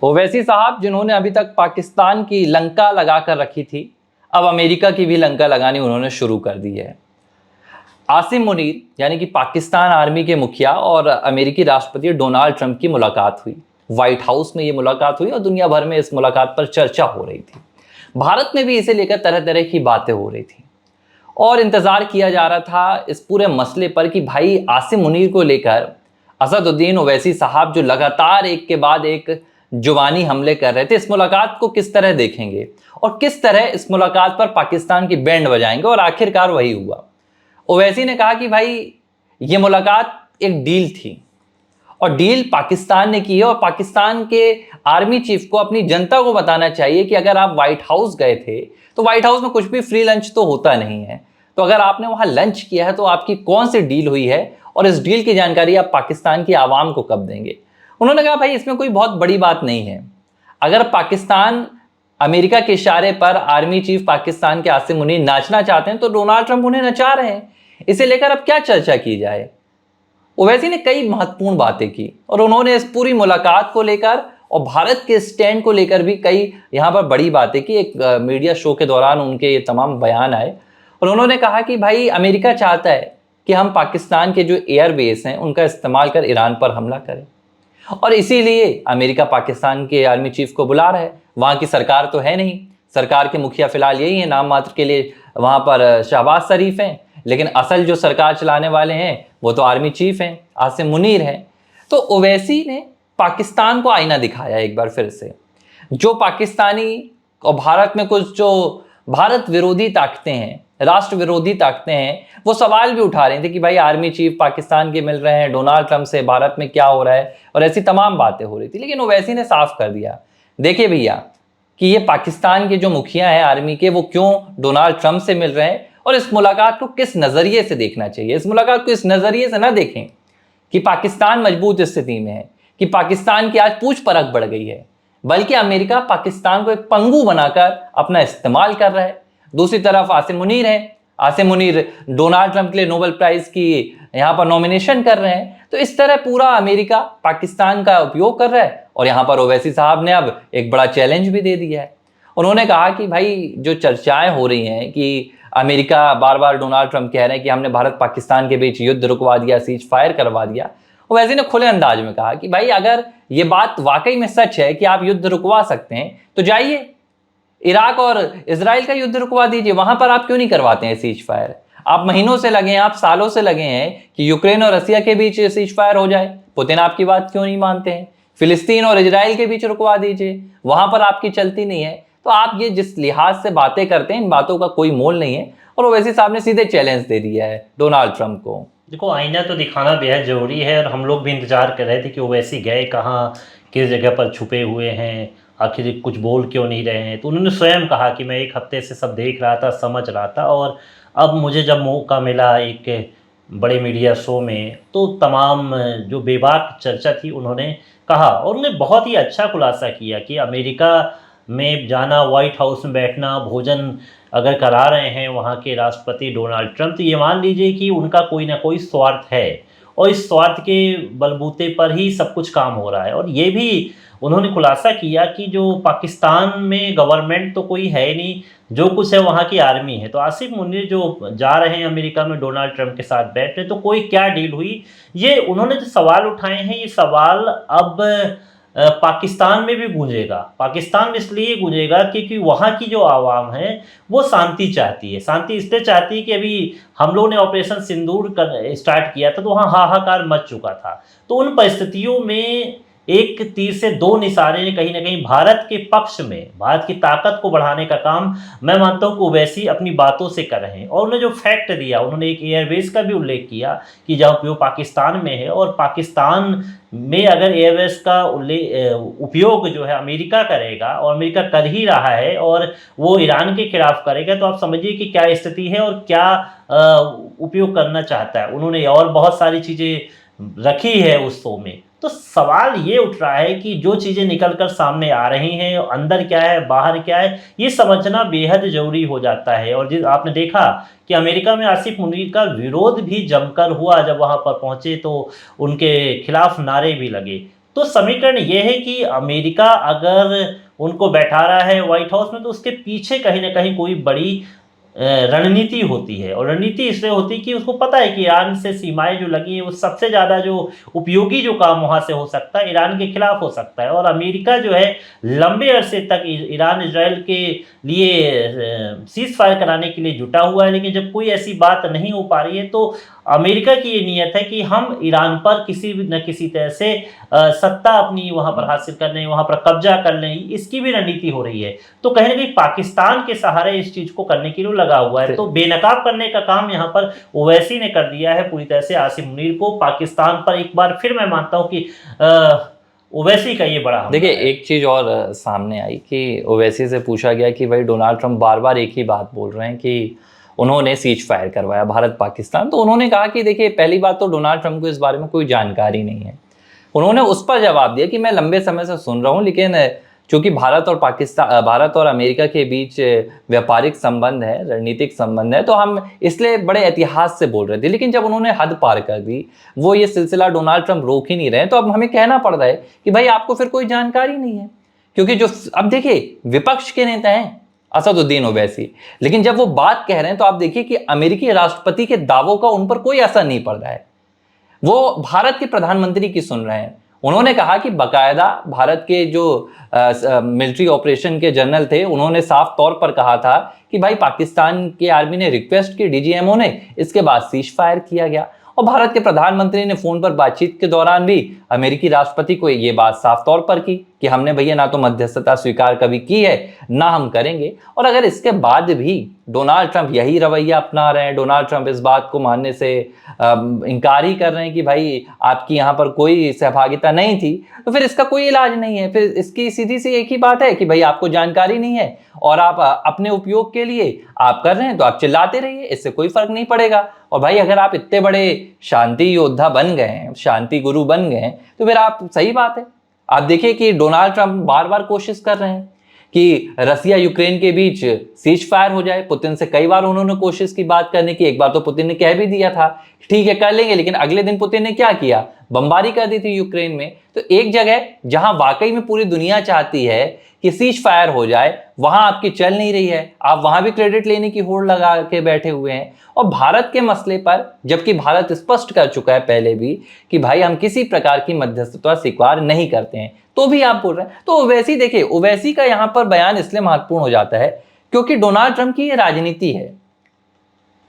ओवैसी साहब जिन्होंने अभी तक पाकिस्तान की लंका लगा कर रखी थी, अब अमेरिका की भी लंका लगानी उन्होंने शुरू कर दी है। आसिम मुनीर यानी कि पाकिस्तान आर्मी के मुखिया और अमेरिकी राष्ट्रपति डोनाल्ड ट्रंप की मुलाकात हुई। व्हाइट हाउस में ये मुलाकात हुई और दुनिया भर में इस मुलाकात पर चर्चा हो रही थी। भारत में भी इसे लेकर तरह तरह की बातें हो रही थी और इंतजार किया जा रहा था इस पूरे मसले पर कि भाई आसिम मुनीर को लेकर असदुद्दीन ओवैसी साहब जो लगातार एक के बाद एक जुबानी हमले कर रहे थे, इस मुलाकात को किस तरह देखेंगे और किस तरह इस मुलाकात पर पाकिस्तान की बैंड बजाएंगे। और आखिरकार वही हुआ। ओवैसी ने कहा कि भाई ये मुलाकात एक डील थी और डील पाकिस्तान ने की है और पाकिस्तान के आर्मी चीफ को अपनी जनता को बताना चाहिए कि अगर आप व्हाइट हाउस गए थे तो व्हाइट हाउस में कुछ भी फ्री लंच तो होता नहीं है, तो अगर आपने वहां लंच किया है तो आपकी कौन सी डील हुई है और इस डील की जानकारी आप पाकिस्तान की आवाम को कब देंगे। उन्होंने कहा भाई इसमें कोई बहुत बड़ी बात नहीं है, अगर पाकिस्तान अमेरिका के इशारे पर आर्मी चीफ पाकिस्तान के आसिम मुनीर नाचना चाहते हैं तो डोनाल्ड ट्रंप उन्हें नचा रहे हैं, इसे लेकर अब क्या चर्चा की जाए। ओवैसी ने कई महत्वपूर्ण बातें की और उन्होंने इस पूरी मुलाकात को लेकर और भारत के स्टैंड को लेकर भी कई यहाँ पर बड़ी बातें की। एक मीडिया शो के दौरान उनके ये तमाम बयान आए और उन्होंने कहा कि भाई अमेरिका चाहता है कि हम पाकिस्तान के जो एयर बेस हैं उनका इस्तेमाल कर ईरान पर हमला करें और इसीलिए अमेरिका पाकिस्तान के आर्मी चीफ को बुला रहा है। वहाँ की सरकार तो है नहीं, सरकार के मुखिया फिलहाल यही है, नाम मात्र के लिए वहाँ पर शहबाज शरीफ हैं, लेकिन असल जो सरकार चलाने वाले हैं वो तो आर्मी चीफ हैं, आसिम मुनीर हैं। तो ओवैसी ने पाकिस्तान को आईना दिखाया एक बार फिर से। जो पाकिस्तानी और भारत में कुछ जो भारत विरोधी ताकतें हैं, राष्ट्र विरोधी ताकतें हैं, वो सवाल भी उठा रहे थे कि भाई आर्मी चीफ पाकिस्तान के मिल रहे हैं डोनाल्ड ट्रंप से, भारत में क्या हो रहा है, और ऐसी तमाम बातें हो रही थी। लेकिन ओवैसी ने साफ कर दिया, देखिए भैया कि ये पाकिस्तान के जो मुखिया हैं आर्मी के, वो क्यों डोनाल्ड ट्रंप से मिल रहे हैं और इस मुलाकात को किस नजरिए से देखना चाहिए। इस मुलाकात को इस नजरिए से ना देखें कि पाकिस्तान मजबूत स्थिति में है, कि पाकिस्तान की आज पूछ परख बढ़ गई है, बल्कि अमेरिका पाकिस्तान को एक पंगु बनाकर अपना इस्तेमाल कर रहा है। दूसरी तरफ आसिम मुनीर है, आसिम मुनीर डोनाल्ड ट्रंप के लिए नोबेल प्राइज की यहाँ पर नॉमिनेशन कर रहे हैं। तो इस तरह पूरा अमेरिका पाकिस्तान का उपयोग कर रहा है और यहाँ पर ओवैसी साहब ने अब एक बड़ा चैलेंज भी दे दिया है। उन्होंने कहा कि भाई जो चर्चाएं हो रही हैं कि अमेरिका बार बार डोनाल्ड ट्रंप कह रहे हैं कि हमने भारत पाकिस्तान के बीच युद्ध रुकवा दिया, सीज फायर करवा दिया, ओवैसी ने खुले अंदाज में कहा कि भाई अगर ये बात वाकई में सच है कि आप युद्ध रुकवा सकते हैं तो जाइए इराक और इजराइल का युद्ध रुकवा दीजिए, वहां पर आप क्यों नहीं करवाते हैं सीज फायर। आप महीनों से लगे हैं, आप सालों से लगे हैं कि यूक्रेन और रसिया के बीच सीज फायर हो जाए, पुतिन आपकी बात क्यों नहीं मानते हैं। फिलिस्तीन और इजराइल के बीच रुकवा दीजिए, वहां पर आपकी चलती नहीं है। तो आप ये जिस लिहाज से बातें करते हैं, इन बातों का कोई मोल नहीं है। और ओवैसी साहब ने सीधे चैलेंज दे दिया है डोनाल्ड ट्रंप को। देखो, आईना तो दिखाना बेहद ज़रूरी है और हम लोग भी इंतज़ार कर रहे थे कि ओवैसी गए कहाँ, किस जगह पर छुपे हुए हैं, आखिर कुछ बोल क्यों नहीं रहे हैं। तो उन्होंने स्वयं कहा कि मैं एक हफ्ते से सब देख रहा था, समझ रहा था, और अब मुझे जब मौका मिला एक बड़े मीडिया शो में तो तमाम जो बेबाक चर्चा थी उन्होंने कहा। और उन्होंने बहुत ही अच्छा खुलासा किया कि अमेरिका में जाना, व्हाइट हाउस में बैठना, भोजन अगर करा रहे हैं वहाँ के राष्ट्रपति डोनाल्ड ट्रंप, तो ये मान लीजिए कि उनका कोई ना कोई स्वार्थ है और इस स्वार्थ के बलबूते पर ही सब कुछ काम हो रहा है। और ये भी उन्होंने खुलासा किया कि जो पाकिस्तान में गवर्नमेंट तो कोई है नहीं, जो कुछ है वहाँ की आर्मी है। तो आसिफ मुनीर जो जा रहे हैं अमेरिका में डोनाल्ड ट्रंप के साथ बैठ रहे, तो कोई क्या डील हुई, ये उन्होंने जो सवाल उठाए हैं, ये सवाल अब पाकिस्तान में भी गूंजेगा। पाकिस्तान में इसलिए गूंजेगा क्योंकि वहाँ की जो आवाम है वो शांति चाहती है। शांति इसलिए चाहती है कि अभी हम लोगों ने ऑपरेशन सिंदूर स्टार्ट किया था तो वहाँ हाहाकार मच चुका था। तो उन परिस्थितियों में एक तीर से दो निशाने कहीं ना कहीं भारत के पक्ष में, भारत की ताकत को बढ़ाने का काम मैं मानता हूँ कि ओवैसी अपनी बातों से कर रहे हैं। और उन्होंने जो फैक्ट दिया, उन्होंने एक एयरबेस का भी उल्लेख किया कि जहाँ वो पाकिस्तान में है, और पाकिस्तान में अगर एयरबेस का उपयोग जो है अमेरिका करेगा, और अमेरिका कर ही रहा है, और वो ईरान के खिलाफ करेगा, तो आप समझिए कि क्या स्थिति है और क्या उपयोग करना चाहता है। उन्होंने और बहुत सारी चीज़ें रखी है उस शो में। तो सवाल ये उठ रहा है कि जो चीज़ें निकल कर सामने आ रही हैं, अंदर क्या है बाहर क्या है, ये समझना बेहद ज़रूरी हो जाता है। और जिस आपने देखा कि अमेरिका में आसिफ मुनीर का विरोध भी जमकर हुआ, जब वहाँ पर पहुँचे तो उनके खिलाफ नारे भी लगे। तो समीकरण ये है कि अमेरिका अगर उनको बैठा रहा है व्हाइट हाउस में, तो उसके पीछे कहीं ना कहीं कोई बड़ी रणनीति होती है। और रणनीति इसलिए होती है कि उसको पता है कि ईरान से सीमाएं जो लगी हैं, वो सबसे ज़्यादा जो उपयोगी जो काम वहाँ से हो सकता है ईरान के खिलाफ हो सकता है। और अमेरिका जो है लंबे अरसे तक ईरान इजराइल के लिए सीज फायर कराने के लिए जुटा हुआ है, लेकिन जब कोई ऐसी बात नहीं हो पा रही है तो अमेरिका की ये नीयत है कि हम ईरान पर किसी न किसी तरह से सत्ता अपनी वहाँ पर हासिल कर लें, वहाँ पर कब्जा कर लें, इसकी भी रणनीति हो रही है। तो कहीं ना कहीं पाकिस्तान के सहारे इस चीज़ को करने के लिए लगा हुआ है। तो बेनकाब करने का काम यहाँ पर ओवैसी ने कर दिया है पूरी तरह से आसिम मुनीर को। पाकिस्तान पर एक बार फिर मैं मानता हूँ कि ओवैसी का ये बड़ा हमला देखिए, है। एक चीज़ और सामने आई कि ओवैसी से पूछा गया कि भाई डोनाल्ड ट्रंप बार बार एक ही बात बोल रहे हैं कि उन्होंने सीज फायर करवाया भारत पाकिस्तान। तो उन्होंने कहा कि देखिए, पहली बात तो डोनाल्ड ट्रंप को इस बारे में कोई जानकारी नहीं है। उन्होंने उस पर जवाब दिया कि मैं लंबे समय से सुन रहा हूँ, लेकिन चूंकि भारत और अमेरिका के बीच व्यापारिक संबंध है, रणनीतिक संबंध है, तो हम इसलिए बड़े इतिहास से बोल रहे थे। लेकिन जब उन्होंने हद पार कर दी, वो ये सिलसिला डोनाल्ड ट्रंप रोक ही नहीं रहे, तो अब हमें कहना पड़ रहा है कि भाई आपको फिर कोई जानकारी नहीं है। क्योंकि जो अब देखिए, विपक्ष के नेता हैं असदुद्दीन ओवैसी, लेकिन जब वो बात कह रहे हैं तो आप देखिए कि अमेरिकी राष्ट्रपति के दावों का उन पर कोई असर नहीं पड़ रहा है। वो भारत के प्रधानमंत्री की सुन रहे हैं। उन्होंने कहा कि बकायदा भारत के जो मिलिट्री ऑपरेशन के जनरल थे, उन्होंने साफ तौर पर कहा था कि भाई पाकिस्तान की आर्मी ने रिक्वेस्ट की डीजीएमओ ने, इसके बाद सीज फायर किया गया। और भारत के प्रधानमंत्री ने फोन पर बातचीत के दौरान भी अमेरिकी राष्ट्रपति को ये बात साफ तौर पर की कि हमने भैया ना तो मध्यस्थता स्वीकार कभी की है, ना हम करेंगे। और अगर इसके बाद भी डोनाल्ड ट्रंप यही रवैया अपना रहे हैं, डोनाल्ड ट्रंप इस बात को मानने से इनकार ही कर रहे हैं कि भाई आपकी यहाँ पर कोई सहभागिता नहीं थी, तो फिर इसका कोई इलाज नहीं है। फिर इसकी सीधी सी एक ही बात है कि भाई आपको जानकारी नहीं है और आप अपने उपयोग के लिए आप कर रहे हैं, तो आप चिल्लाते रहिए, इससे कोई फर्क नहीं पड़ेगा। और भाई अगर आप इतने बड़े शांति योद्धा बन गए हैं, शांति गुरु बन गए हैं, तो फिर आप, सही बात है, आप देखिए कि डोनाल्ड ट्रंप बार बार कोशिश कर रहे हैं कि रसिया यूक्रेन के बीच सीज फायर हो जाए। पुतिन से कई बार उन्होंने कोशिश की बात करने की। एक बार तो पुतिन ने कह भी दिया था ठीक है कर लेंगे, लेकिन अगले दिन पुतिन ने क्या किया, बमबारी कर दी थी यूक्रेन में। तो एक जगह जहां वाकई में पूरी दुनिया चाहती है कि सीज फायर हो जाए, वहां आपकी चल नहीं रही है, आप वहां भी क्रेडिट लेने की होड़ लगा के बैठे हुए हैं। और भारत के मसले पर, जबकि भारत स्पष्ट कर चुका है पहले भी कि भाई हम किसी प्रकार की मध्यस्थता स्वीकार नहीं करते हैं, तो भी आप बोल रहे हैं। तो ओवैसी, देखिए ओवैसी का यहां पर बयान इसलिए महत्वपूर्ण हो जाता है क्योंकि डोनाल्ड ट्रंप की ये राजनीति है।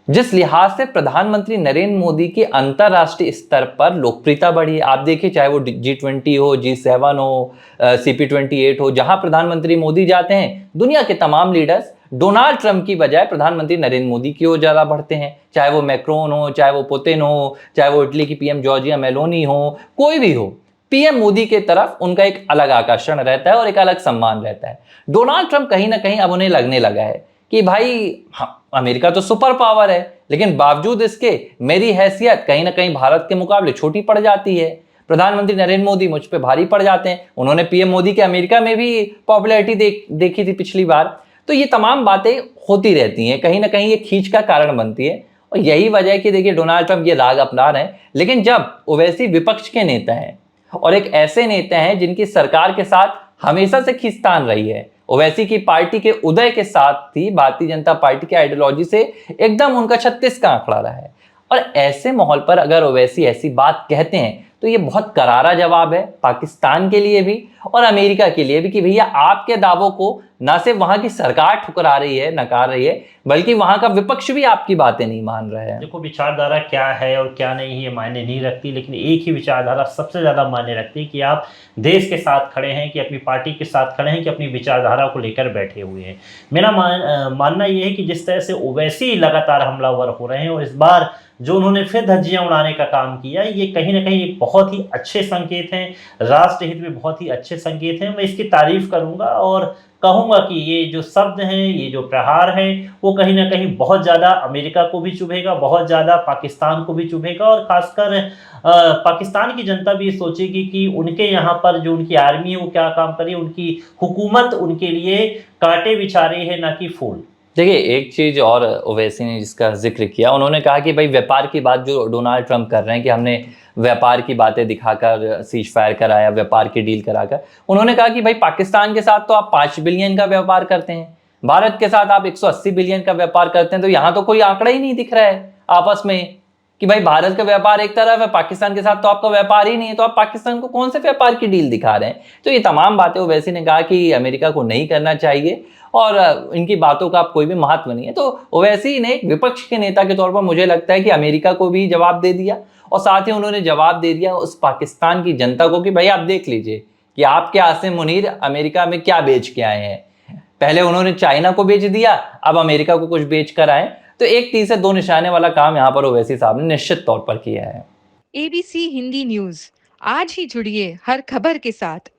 जिस लिहाज से प्रधानमंत्री नरेंद्र मोदी की अंतरराष्ट्रीय स्तर पर लोकप्रियता बढ़ी है, आप देखिए चाहे वो G20 हो, G7 हो, CP28 हो, जहां प्रधानमंत्री मोदी जाते हैं, दुनिया के तमाम लीडर्स डोनाल्ड ट्रंप की बजाय प्रधानमंत्री नरेंद्र मोदी की ओर ज्यादा बढ़ते हैं। चाहे वो मैक्रोन हो, चाहे वो पुतिन हो, चाहे वो इटली की पीएम जॉर्जिया मेलोनी हो, कोई भी हो, पीएम मोदी के तरफ उनका एक अलग आकर्षण रहता है और एक अलग सम्मान रहता है। डोनाल्ड ट्रंप कहीं ना कहीं अब उन्हें लगने लगा है कि भाई हाँ, अमेरिका तो सुपर पावर है, लेकिन बावजूद इसके मेरी हैसियत कहीं ना कहीं भारत के मुकाबले छोटी पड़ जाती है। प्रधानमंत्री नरेंद्र मोदी मुझ पे भारी पड़ जाते हैं। उन्होंने पीएम मोदी के अमेरिका में भी पॉपुलैरिटी देखी थी पिछली बार। तो ये तमाम बातें होती रहती हैं, कहीं ना कहीं ये खींच का कारण बनती है। और यही वजह है कि देखिए डोनाल्ड ट्रंप ये राग अपना रहे हैं। लेकिन जब ओवैसी विपक्ष के नेता हैं और एक ऐसे नेता हैं जिनकी सरकार के साथ हमेशा से खींचतान रही है, ओवैसी की पार्टी के उदय के साथ ही भारतीय जनता पार्टी की आइडियोलॉजी से एकदम उनका 36 का आंकड़ा रहा है। और ऐसे माहौल पर अगर ओवैसी ऐसी बात कहते हैं तो ये बहुत करारा जवाब है पाकिस्तान के लिए भी और अमेरिका के लिए भी कि भैया आपके दावों को ना सिर्फ वहां की सरकार ठुकरा रही है, नकार रही है, बल्कि वहां का विपक्ष भी आपकी बातें नहीं मान रहा है। देखो, विचारधारा क्या है और क्या नहीं ये मायने नहीं रखती, लेकिन एक ही विचारधारा सबसे ज़्यादा मायने रखती है कि आप देश के साथ खड़े हैं, कि अपनी पार्टी के साथ खड़े हैं, कि अपनी विचारधारा को लेकर बैठे हुए हैं। मेरा मानना ये है कि जिस तरह से ओवैसी लगातार हमलावर हो रहे हैं और इस बार जो उन्होंने फिर धज्जियां उड़ाने का काम किया, ये कहीं ना कहीं एक बहुत ही अच्छे संकेत हैं, राष्ट्र हित में बहुत ही अच्छे संकेत हैं। मैं इसकी तारीफ करूंगा और कहूंगा कि ये जो शब्द हैं, ये जो प्रहार हैं, वो कहीं ना कहीं बहुत ज़्यादा अमेरिका को भी चुभेगा, बहुत ज़्यादा पाकिस्तान को भी चुभेगा और खासकर पाकिस्तान की जनता भी सोचेगी कि उनके यहाँ पर जो उनकी आर्मी है वो क्या काम करे, उनकी हुकूमत उनके लिए कांटे बिछा रही है, ना कि फूल। देखिए, एक चीज़ और ओवैसी ने जिसका ज़िक्र किया, उन्होंने कहा कि भई व्यापार की बात जो डोनाल्ड ट्रंप कर रहे हैं कि हमने व्यापार की बातें दिखाकर सीज़फायर कराया, व्यापार की डील कराकर। उन्होंने कहा कि भई पाकिस्तान के साथ तो आप 5 बिलियन का व्यापार करते हैं, भारत के साथ आप 180 बिलियन का व्यापार करते हैं, तो यहाँ तो कोई आंकड़ा ही नहीं दिख रहा है आपस में कि भाई भारत का व्यापार एक तरफ है, पाकिस्तान के साथ तो आपका व्यापार ही नहीं है, तो आप पाकिस्तान को कौन से व्यापार की डील दिखा रहे हैं? तो ये तमाम बातें ओवैसी ने कहा कि अमेरिका को नहीं करना चाहिए और इनकी बातों का अब कोई भी महत्व नहीं है। तो ओवैसी ने एक विपक्ष के नेता के तौर पर मुझे लगता है कि अमेरिका को भी जवाब दे दिया और साथ ही उन्होंने जवाब दे दिया उस पाकिस्तान की जनता को कि भाई आप देख लीजिए कि आपके आसिम मुनीर अमेरिका में क्या बेच के आए हैं। पहले उन्होंने चाइना को बेच दिया, अब अमेरिका को कुछ बेच कर आए। तो एक तीर से दो निशाने वाला काम यहाँ पर ओवैसी साहब ने निश्चित तौर पर किया है। एबीसी हिंदी न्यूज, आज ही जुड़िए हर खबर के साथ।